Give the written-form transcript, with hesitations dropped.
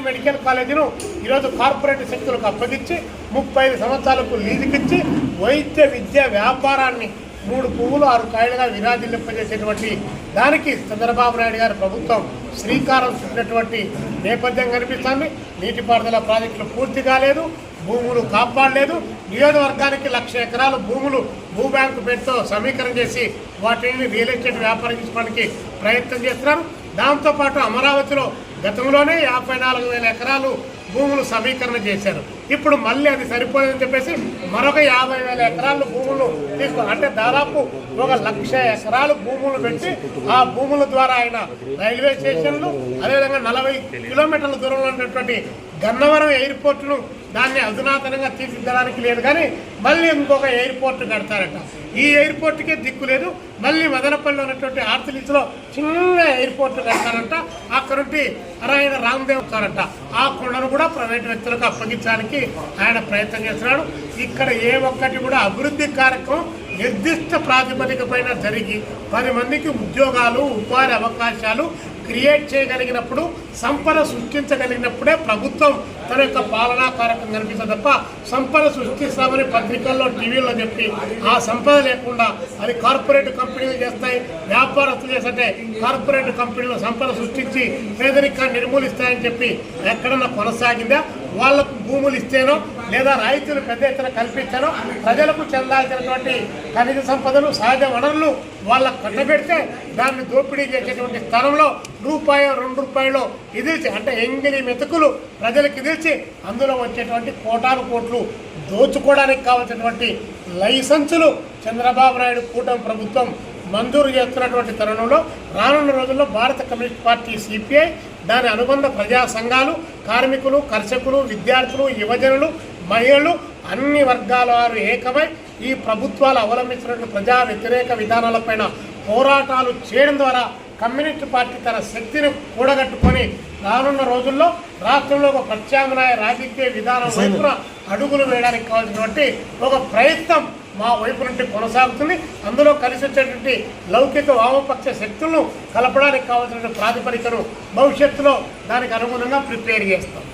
Medical కాలేజీను ఈరోజు corporate శక్తులకు అప్పగించి 35 సంవత్సరాలకు లీజుకిచ్చి వైద్య విద్య వ్యాపారాన్ని 3 పువ్వులు 6 కాయలుగా విరాజిల్లింపజేసేటువంటి దానికి చంద్రబాబు నాయుడు గారి ప్రభుత్వం శ్రీకారం చుట్టినటువంటి నేపథ్యం కనిపిస్తుంది. నీటిపారుదల ప్రాజెక్టులు పూర్తి కాలేదు, భూములు కాపాడలేదు. నియోజకవర్గానికి 1,00,000 ఎకరాలు భూములు భూ బ్యాంకు పేరుతో సమీకరణ చేసి వాటిని రియల్ ఎస్టేట్ వ్యాపారం చేసుకోవడానికి ప్రయత్నం చేస్తున్నారు. దాంతోపాటు అమరావతిలో గతంలోనే 54,000 ఎకరాలు భూములు సమీకరణ చేశారు. ఇప్పుడు మళ్ళీ అది సరిపోదని చెప్పేసి మరొక 50,000 ఎకరాలు భూములు అంటే దాదాపు 1,00,000 ఎకరాలు భూములు పెట్టి ఆ భూముల ద్వారా ఆయన రైల్వే స్టేషన్లు అదేవిధంగా 40 కిలోమీటర్ల దూరంలో ఉన్నటువంటి గన్నవరం ఎయిర్పోర్టును దాన్ని అధునాతనంగా తీర్చిదిద్దడానికి లేదు, కానీ మళ్ళీ ఇంకొక ఎయిర్పోర్ట్ కడతారట. ఈ ఎయిర్పోర్ట్కే దిక్కు లేదు. మళ్ళీ మదనపల్లిలో ఉన్నటువంటి ఆర్తిలీస్లో చిన్న ఎయిర్పోర్ట్ కడతారంట. అక్కడుంటి ఆయన రామ్దేవ్ వస్తారంట. ఆ కొండను కూడా ప్రైవేట్ వ్యక్తులకు అప్పగించడానికి ఆయన ప్రయత్నం చేస్తున్నాడు. ఇక్కడ ఏ ఒక్కటి కూడా అభివృద్ధి కార్యక్రమం నిర్దిష్ట ప్రాతిపదిక పైన జరిగి 10 మందికి ఉద్యోగాలు ఉపాధి అవకాశాలు క్రియేట్ చేయగలిగినప్పుడు, సంపద సృష్టించగలిగినప్పుడే ప్రభుత్వం తన యొక్క పాలనా కార్యక్రమం కనిపిస్తుంది తప్ప సంపద సృష్టిస్తామని పత్రికల్లో టీవీల్లో చెప్పి ఆ సంపద లేకుండా అది కార్పొరేట్ కంపెనీలు చేస్తాయి, వ్యాపారస్తులు చేస్తే కార్పొరేట్ కంపెనీలు సంపద సృష్టించి పేదరికాన్ని నిర్మూలిస్తాయని చెప్పి ఎక్కడన్నా కొనసాగిందా? వాళ్లకు భూములు ఇస్తేనో లేదా రాయితీలు పెద్ద ఎత్తున కల్పించానో ప్రజలకు చెందాల్సినటువంటి ఖనిజ సంపదలు సహజ వనరులు వాళ్ళకు కట్టబెడితే దాన్ని దోపిడీ చేసేటువంటి స్థలంలో రూపాయో 2 రూపాయలు ఇదిల్చి అంటే ఎంగిలి మెతుకులు ప్రజలకు ఇదిల్చి అందులో వచ్చేటువంటి కోటాను కోట్లు దోచుకోవడానికి కావాల్సినటువంటి లైసెన్సులు చంద్రబాబు నాయుడు కూటమి ప్రభుత్వం మంజూరు చేస్తున్నటువంటి తరుణంలో రానున్న రోజుల్లో భారత కమ్యూనిస్ట్ పార్టీ సిపిఐ, దాని అనుబంధ ప్రజా సంఘాలు, కార్మికులు, కర్షకులు, విద్యార్థులు, యువజనులు, మహిళలు అన్ని వర్గాల వారు ఏకమై ఈ ప్రభుత్వాలు అవలంబించినటువంటి ప్రజా వ్యతిరేక విధానాలపైన పోరాటాలు చేయడం ద్వారా కమ్యూనిస్ట్ పార్టీ తన శక్తిని కూడగట్టుకొని రానున్న రోజుల్లో రాష్ట్రంలో ఒక ప్రత్యామ్నాయ రాజకీయ విధానం వైపున అడుగులు వేయడానికి కావాల్సినటువంటి ఒక ప్రయత్నం మా వైపు నుండి కొనసాగుతుంది. అందులో కలిసి వచ్చేటువంటి లౌకిక వామపక్ష శక్తులను కలపడానికి కావాల్సిన ప్రాతిపదికను భవిష్యత్తులో దానికి అనుగుణంగా ప్రిపేర్ చేస్తాం.